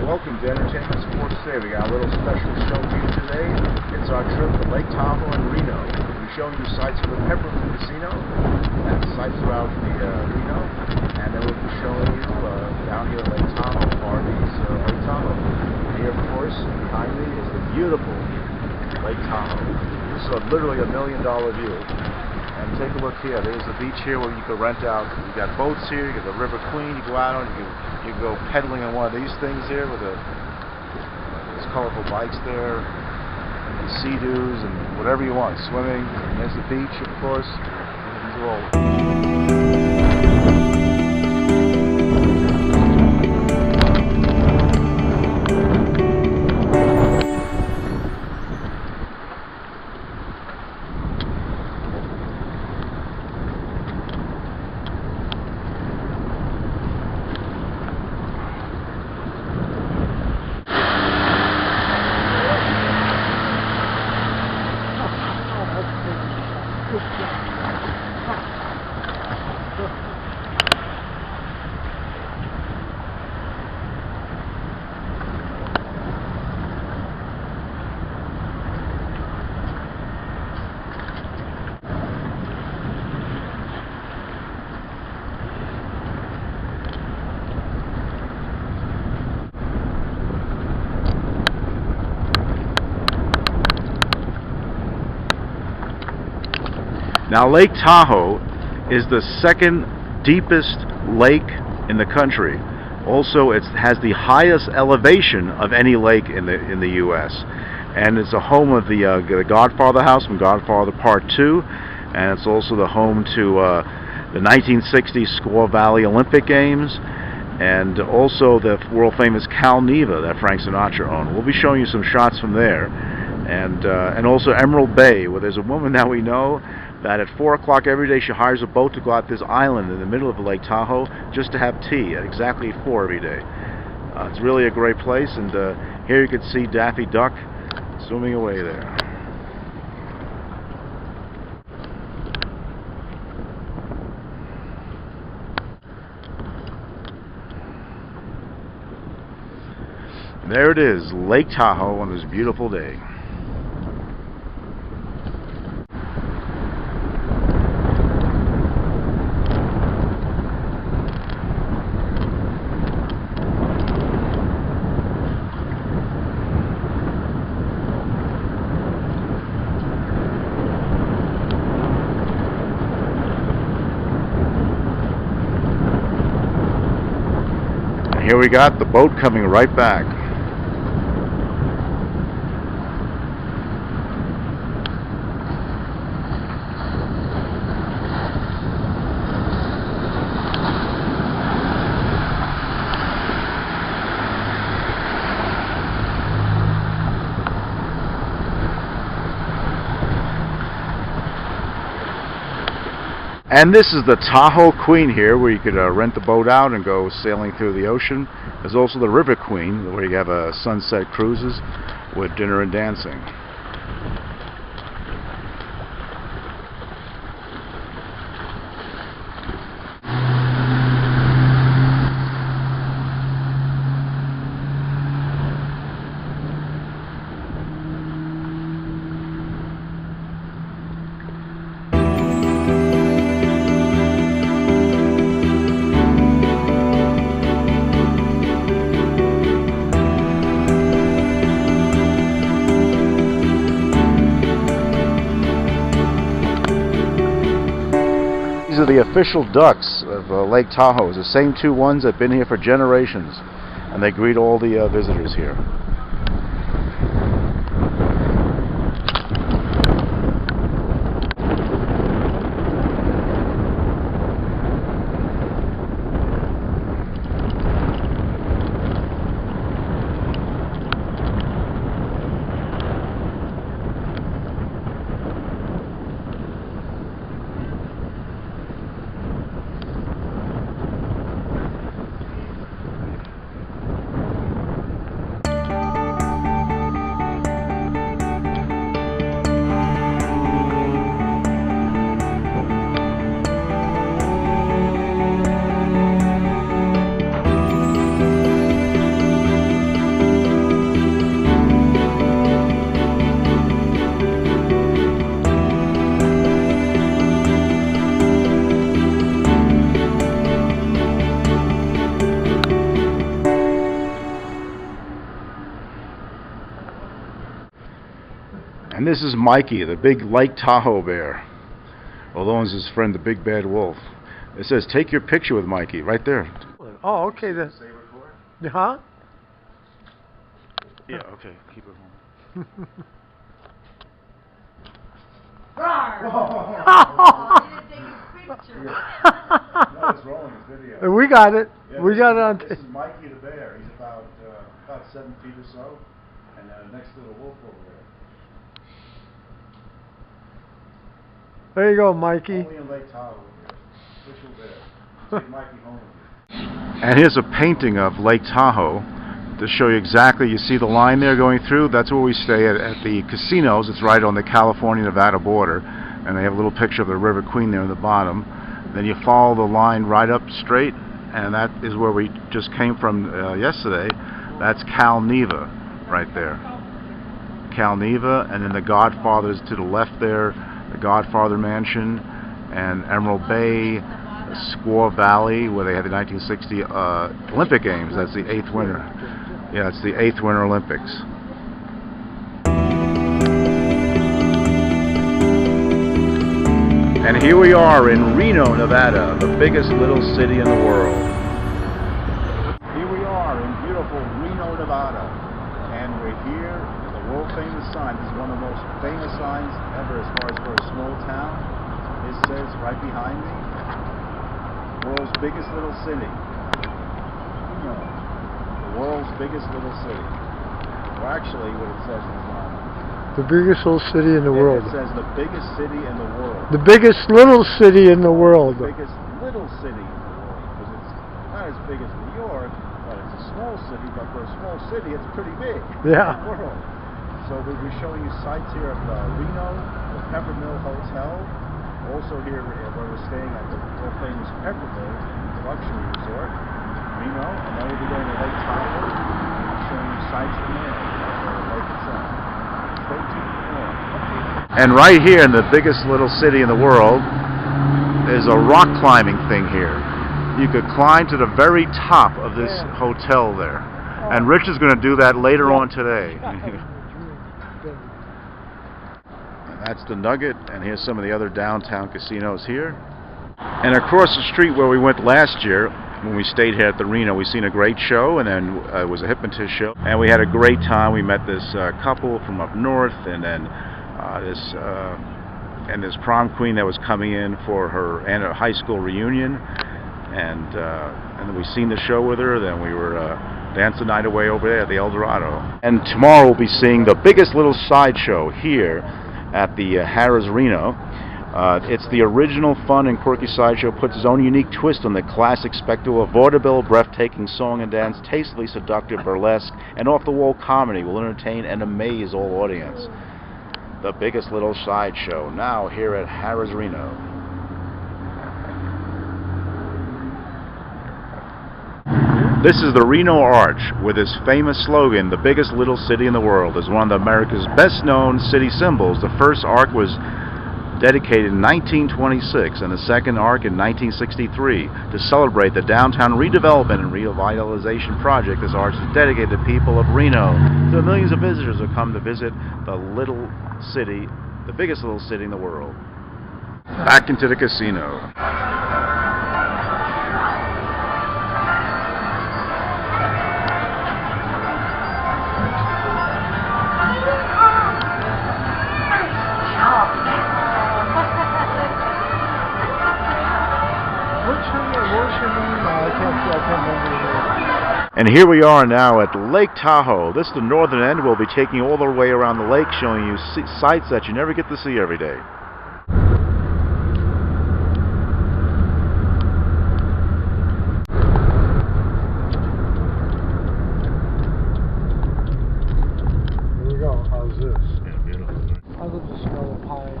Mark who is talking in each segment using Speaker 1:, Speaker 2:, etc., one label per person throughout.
Speaker 1: Welcome to Entertainment Sports Today. We got a little special show for you today. It's our trip to Lake Tahoe and Reno. We're showing you sights of the Peppermint Casino and sights throughout the Reno. And then we'll be showing you down here at Lake Tahoe, Harvey's Lake Tahoe. And here, of course, behind me is the beautiful Lake Tahoe. This is literally $1 million view. And take a look here. There's a beach here where you can rent out. You got boats here. You got the River Queen. You go out on. You can go pedaling on one of these things here with these colorful bikes there, and sea-doos and whatever you want. Swimming. And there's the beach, of course. These are all. Now, Lake Tahoe is the second deepest lake in the country. Also, it has the highest elevation of any lake in the U.S. And it's a home of the Godfather House from Godfather Part 2, and it's also the home to the 1960 Squaw Valley Olympic Games, and also the world-famous Cal Neva that Frank Sinatra owned. We'll be showing you some shots from there, and also Emerald Bay, where there's a woman that we know that at 4 o'clock every day she hires a boat to go out this island in the middle of Lake Tahoe just to have tea at exactly 4 every day. It's really a great place, and here you can see Daffy Duck swimming away there. There it is, Lake Tahoe on this beautiful day. Here we got the boat coming right back. And this is the Tahoe Queen here, where you could rent the boat out and go sailing through the ocean. There's also the River Queen, where you have sunset cruises with dinner and dancing. These are the official ducks of Lake Tahoe. It's the same two ones that have been here for generations, and they greet all the visitors here. And this is Mikey, the big Lake Tahoe bear. Although it's his friend, the big bad wolf. It says, take your picture with Mikey, right there.
Speaker 2: Oh, okay then.
Speaker 1: Say record?
Speaker 2: Huh?
Speaker 1: Yeah, okay, keep it home. No, it's rolling, it's video.
Speaker 2: We got it.
Speaker 1: Yeah,
Speaker 2: We got it on
Speaker 1: This is Mikey the bear. He's about 7 feet or so. And next to the wolf over there.
Speaker 2: There you go, Mikey.
Speaker 1: Only in Lake Tahoe here. Official bear. Take Mikey home with you. And here's a painting of Lake Tahoe to show you exactly. You see the line there going through? That's where we stay at the casinos. It's right on the California-Nevada border. And they have a little picture of the River Queen there in the bottom. Then you follow the line right up straight, and that is where we just came from yesterday. That's Cal Neva right there. Cal Neva, and then the Godfather's to the left there, the Godfather Mansion, and Emerald Bay, Squaw Valley, where they had the 1960 Olympic Games. That's the 8th winter. Yeah, it's the 8th Winter Olympics. And here we are in Reno, Nevada, the biggest little city in the world. Here we are in beautiful Reno, Nevada. And we're here at the world famous sign. This is one of the most famous signs ever as far as for a small town. It says right behind me, world's biggest little city. Reno, the world's biggest little city. Well, actually what it says is
Speaker 2: The biggest little city in the world.
Speaker 1: It says the biggest city in the world.
Speaker 2: The biggest little city in the world.
Speaker 1: The biggest little city in the world. Because it's not as big as New York, but it's a small city. But for a small city, it's pretty big.
Speaker 2: Yeah.
Speaker 1: In the world. So we'll be showing you sites here at Reno, the Peppermill Hotel. Also here where we're staying at the world famous Peppermill Luxury Resort, Reno. And then we'll be going to Lake Tahoe and showing you sites from there. The lake itself. And right here in the biggest little city in the world is a rock climbing thing here. You could climb to the very top of this hotel there. And Rich is going to do that later on today. That's the Nugget, and here's some of the other downtown casinos here. And across the street where we went last year, when we stayed here at the Reno, we seen a great show, and then it was a hypnotist show, and we had a great time. We met this couple from up north, and then this prom queen that was coming in for her high school reunion, and then we seen the show with her. Then we were dancing the night away over there at the El Dorado. And tomorrow we'll be seeing the biggest little sideshow here at the Harrah's Reno. It's the original fun and quirky sideshow, puts its own unique twist on the classic spectacle of vaudeville, breathtaking song and dance, tastefully seductive burlesque, and off-the-wall comedy will entertain and amaze all audience. The biggest little sideshow, now here at Harrah's Reno. This is the Reno Arch, with its famous slogan, the biggest little city in the world, is one of America's best-known city symbols. The first arch was dedicated in 1926 and the second arc in 1963 to celebrate the downtown redevelopment and revitalization project. This arch is dedicated to people of Reno, to the millions of visitors who come to visit the little city, the biggest little city in the world. Back into the casino. And here we are now at Lake Tahoe. This is the northern end. We'll be taking you all the way around the lake, showing you sights that you never get to see every day.
Speaker 2: Here we go. How's this?
Speaker 1: Yeah, beautiful.
Speaker 2: I love the smell of pines.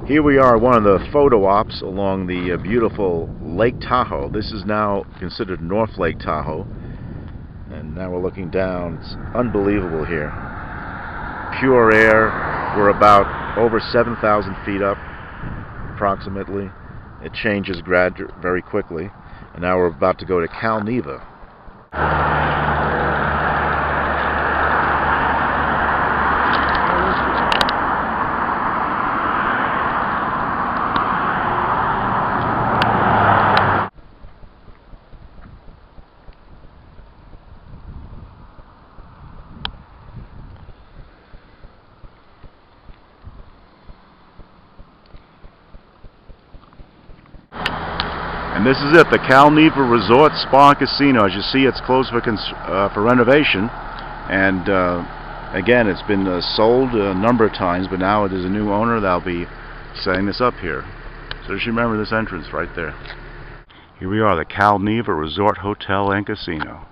Speaker 1: Here we are, one of the photo ops along the beautiful Lake Tahoe. This is now considered North Lake Tahoe. And now we're looking down. It's unbelievable here. Pure air. We're about over 7,000 feet up, approximately. It changes very quickly. And now we're about to go to Cal Neva. this is it, the Cal Neva Resort Spa and Casino. As you see, it's closed for renovation, and again, it's been sold a number of times, but now it is a new owner that'll be setting this up here. So just remember this entrance right there. Here we are, the Cal Neva Resort Hotel and Casino.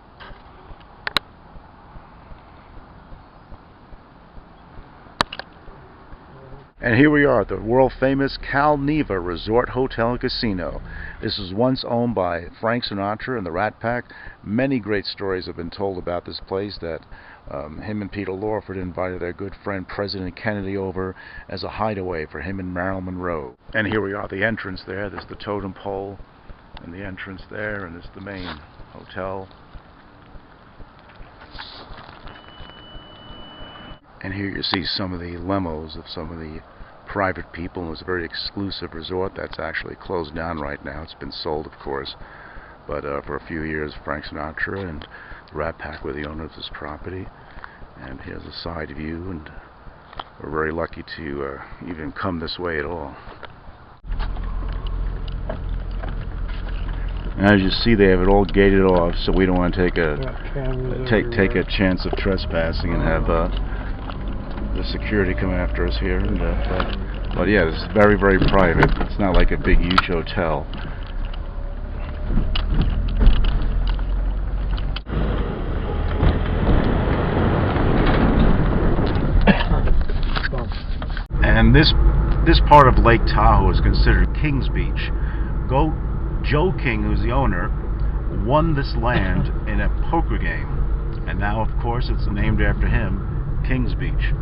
Speaker 1: And here we are at the world-famous Cal Neva Resort Hotel and Casino. This was once owned by Frank Sinatra and the Rat Pack. Many great stories have been told about this place, that him and Peter Lawford invited their good friend President Kennedy over as a hideaway for him and Marilyn Monroe. And here we are, the entrance there. There's the totem pole and the entrance there, and this is the main hotel. And here you see some of the limos of some of the private people. It was a very exclusive resort that's actually closed down right now. It's been sold, of course, but for a few years Frank Sinatra and the Rat Pack were the owner of this property. And here's a side view, and we're very lucky to even come this way at all. And as you see, they have it all gated off, so we don't want to take a chance of trespassing and have the security come after us here. And, but yeah, it's very, very private. It's not like a big, huge hotel. And this part of Lake Tahoe is considered King's Beach. Joe King, who's the owner, won this land in a poker game, and now, of course, it's named after him, King's Beach.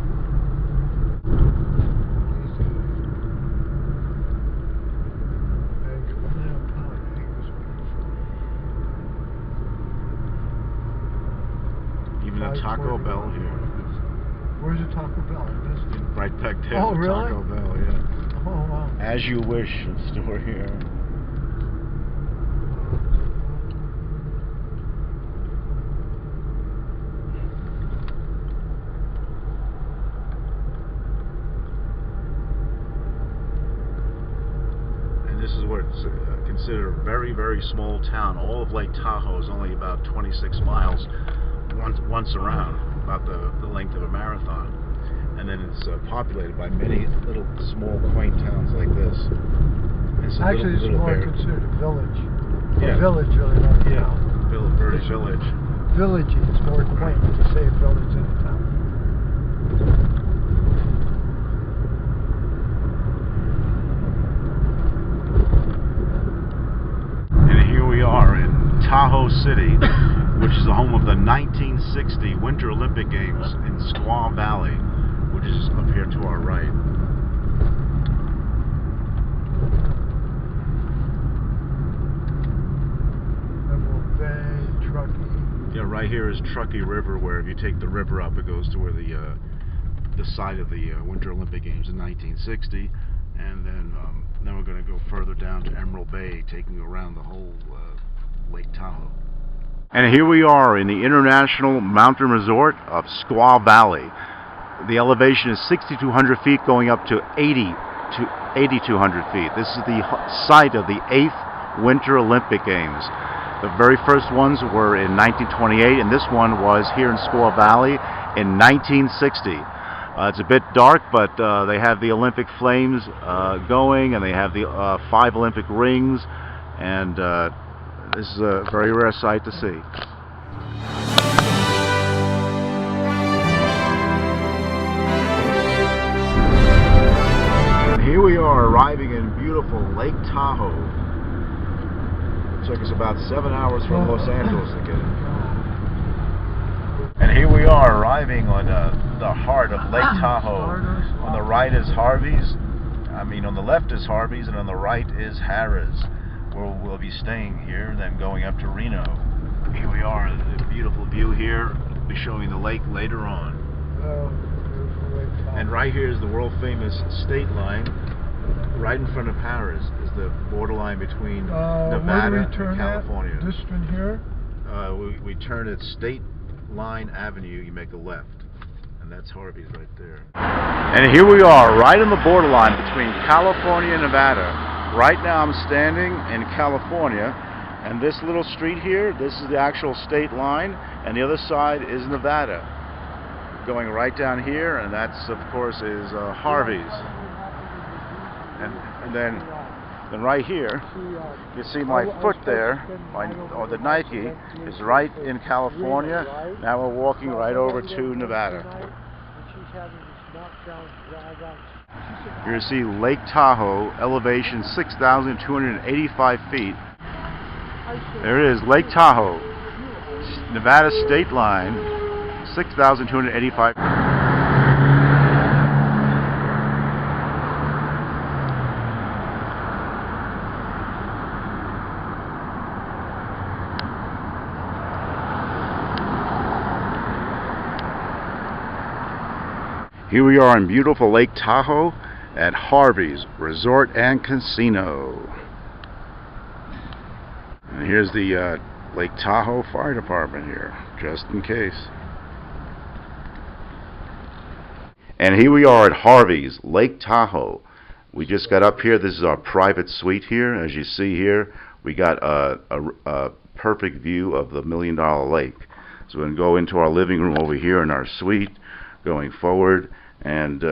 Speaker 1: Even a Taco Bell here.
Speaker 2: Where's the Taco Bell? I missed it.
Speaker 1: Right back there.
Speaker 2: Oh, really?
Speaker 1: Taco Bell, yeah.
Speaker 2: Oh, wow.
Speaker 1: As You Wish store here. This is what it's considered a very, very small town. All of Lake Tahoe is only about 26 miles once around, about the length of a marathon. And then it's populated by many little small quaint towns like this.
Speaker 2: Actually, it's more considered a village.
Speaker 1: Yeah.
Speaker 2: A village, really, not a town.
Speaker 1: Village.
Speaker 2: Villagey. It's more quaint to say a village than a town.
Speaker 1: Tahoe City, which is the home of the 1960 Winter Olympic Games in Squaw Valley, which is up here to our right.
Speaker 2: Emerald Bay, Truckee.
Speaker 1: Yeah, right here is Truckee River, where if you take the river up, it goes to where the site of the Winter Olympic Games in 1960, and then we're going to go further down to Emerald Bay, taking around the whole Lake Tahoe. And here we are in the International Mountain Resort of Squaw Valley. The elevation is 6,200 feet, going up to 8,200 feet. This is the site of the 8th Winter Olympic Games. The very first ones were in 1928, and this one was here in Squaw Valley in 1960. It's a bit dark, but they have the Olympic flames going, and they have the 5 Olympic rings, and this is a very rare sight to see. Here we are, arriving in beautiful Lake Tahoe. It took us about 7 hours from Los Angeles to get it. And here we are, arriving on the heart of Lake Tahoe. On the right is Harvey's. On the left is Harvey's, and on the right is Harrah's, where we'll be staying here, and then going up to Reno. Here we are, the beautiful view here. We'll be showing the lake later on. And right here is the world-famous state line. Right in front of Harrah's is the borderline between Nevada and California.
Speaker 2: This one here?
Speaker 1: We turn at State Line Avenue, you make a left. And that's Harvey's right there. And here we are, right on the borderline between California and Nevada. Right now I'm standing in California, and this little street here, this is the actual state line, and the other side is Nevada. Going right down here, and that's of course is Harvey's. And then right here, you see my foot there, or the Nike, is right in California. Now we're walking right over to Nevada. Here you see Lake Tahoe, elevation 6,285 feet. There it is, Lake Tahoe, Nevada state line, 6,285 feet. Here we are in beautiful Lake Tahoe at Harvey's Resort and Casino. And here's the Lake Tahoe Fire Department here, just in case. And here we are at Harvey's Lake Tahoe. We just got up here. This is our private suite here. As you see here, we got a perfect view of the $1 Million Lake. So we're going to go into our living room over here in our suite, going forward. And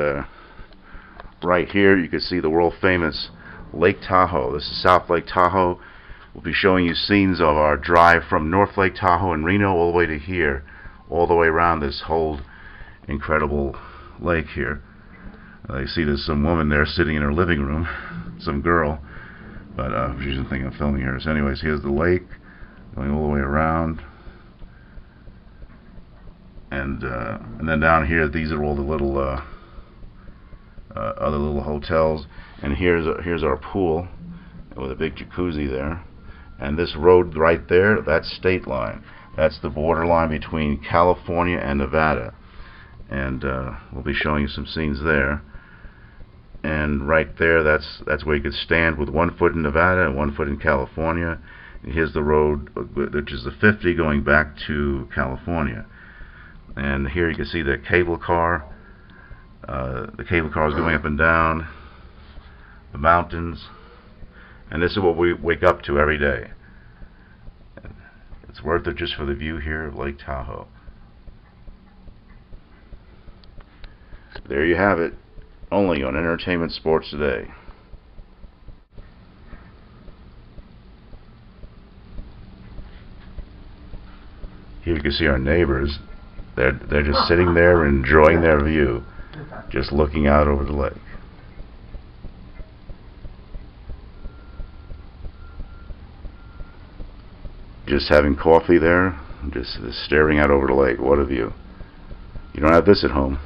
Speaker 1: right here you can see the world famous Lake Tahoe. This is South Lake Tahoe. We'll be showing you scenes of our drive from North Lake Tahoe and Reno all the way to here, all the way around this whole incredible lake here. You see there's some woman there sitting in her living room, some girl, but she doesn't think I'm filming her. So anyways, here's the lake going all the way around. And then down here, these are all the little other little hotels. And here's our pool with a big jacuzzi there. And this road right there, that's state line. That's the borderline between California and Nevada. And we'll be showing you some scenes there. And right there, that's where you could stand with 1 foot in Nevada and 1 foot in California. And here's the road, which is the 50 going back to California. And here you can see the cable car. The cable car is going up and down the mountains, and this is what we wake up to every day. It's worth it just for the view here of Lake Tahoe. There you have it, only on Entertainment Sports Today. Here you can see our neighbors. They're just sitting there enjoying their view, just looking out over the lake. Just having coffee there, just staring out over the lake. What a view. You don't have this at home.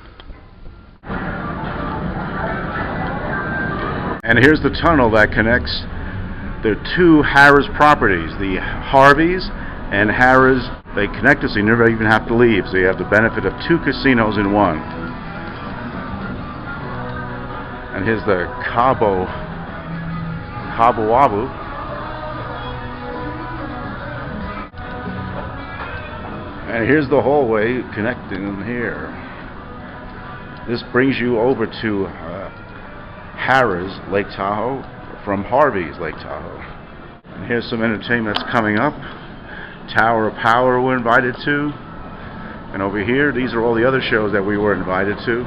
Speaker 1: And here's the tunnel that connects the two Harrah's properties, the Harveys and Harrah's. They connect us, so you never even have to leave. So you have the benefit of 2 casinos in one. And here's the Cabo Wabo. And here's the hallway connecting them here. This brings you over to Harrah's Lake Tahoe from Harvey's Lake Tahoe. And here's some entertainment that's coming up. Tower of Power we're invited to, and over here these are all the other shows that we were invited to,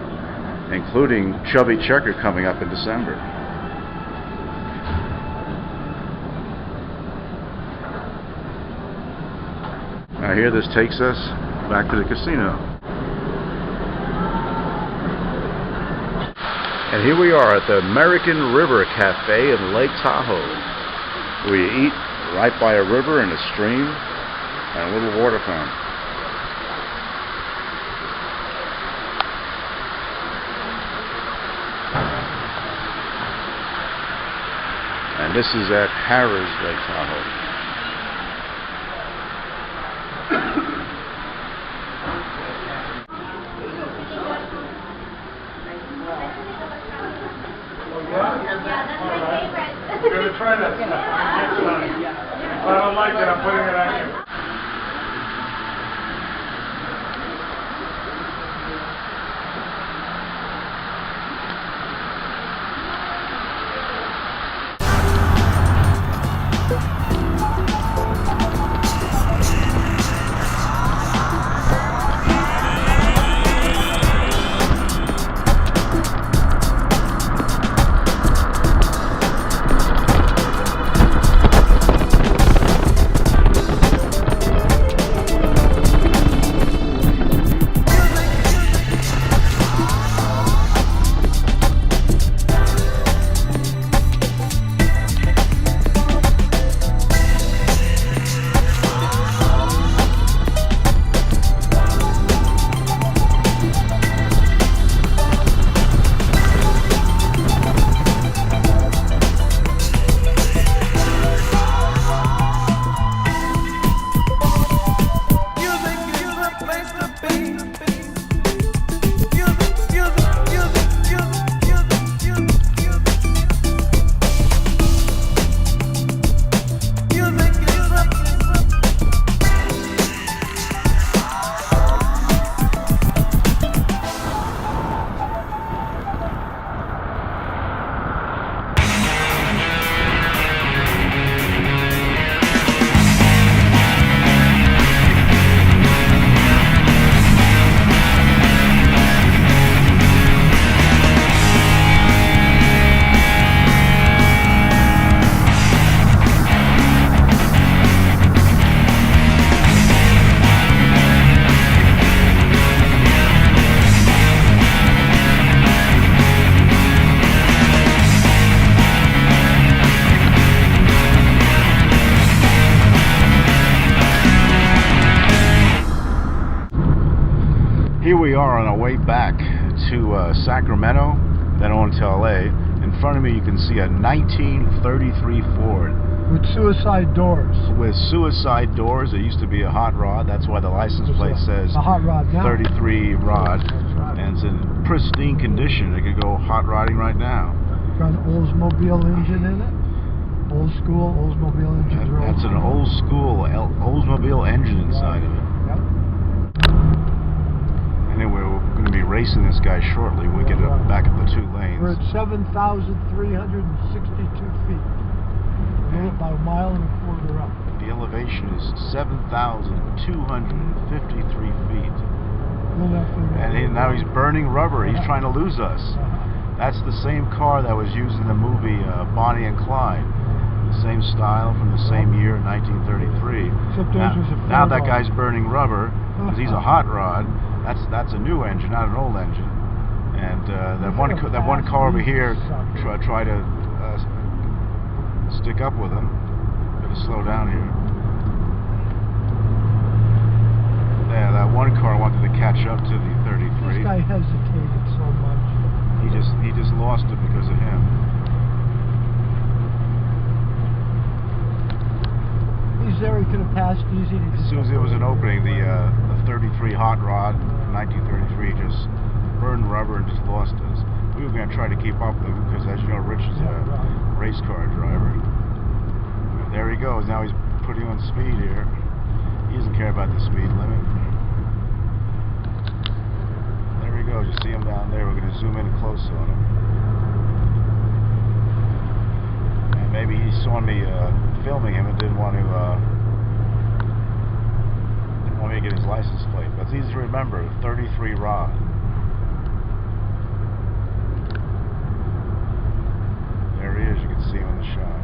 Speaker 1: including Chubby Checker coming up in December. Now here this takes us back to the casino. And here we are at the American River Cafe in Lake Tahoe, where you eat right by a river and a stream and a little water fountain. And this is at Harrah's Lake Tahoe.
Speaker 2: I'm going to try that. If I don't like it, I'm putting it on you.
Speaker 1: Here we are on our way back to Sacramento, then on to LA. In front of me you can see a 1933 Ford.
Speaker 3: With suicide doors.
Speaker 1: With suicide doors. It used to be a hot rod. That's why the license plate says
Speaker 3: a hot rod now.
Speaker 1: 33 rod.
Speaker 3: Right.
Speaker 1: And it's in pristine condition. It could go hot rodding right now.
Speaker 3: Got an Oldsmobile engine in it. Old school Oldsmobile engine.
Speaker 1: That's an old school Oldsmobile engine inside of it.
Speaker 3: Yep.
Speaker 1: Anyway, we're going to be racing this guy shortly when we get back at the 2 lanes.
Speaker 3: We're at 7,362 feet. We're about a mile and a quarter up.
Speaker 1: The elevation is 7,253 feet. And now he's burning rubber. He's trying to lose us. That's the same car that was used in the movie Bonnie and Clyde. The same style from the same year, 1933. Now that guy's burning rubber because he's a hot rod. That's a new engine, not an old engine. And that one car over here try to stick up with him. Better slow down here. Yeah, that one car wanted to catch up to the 33.
Speaker 3: This guy hesitated so much.
Speaker 1: He just lost it because of him.
Speaker 3: He's there. He could have passed easy.
Speaker 1: As soon as there was an opening, the 33 hot rod from 1933 just burned rubber and just lost us. We were going to try to keep up with him because, as you know, Rich is a race car driver. And there he goes. Now he's putting on speed here. He doesn't care about the speed limit. There he goes. You see him down there. We're going to zoom in close on him. And maybe he saw me filming him and didn't want me to get his license plate. But it's easy to remember. 33 rod. There he is. You can see him in the shot.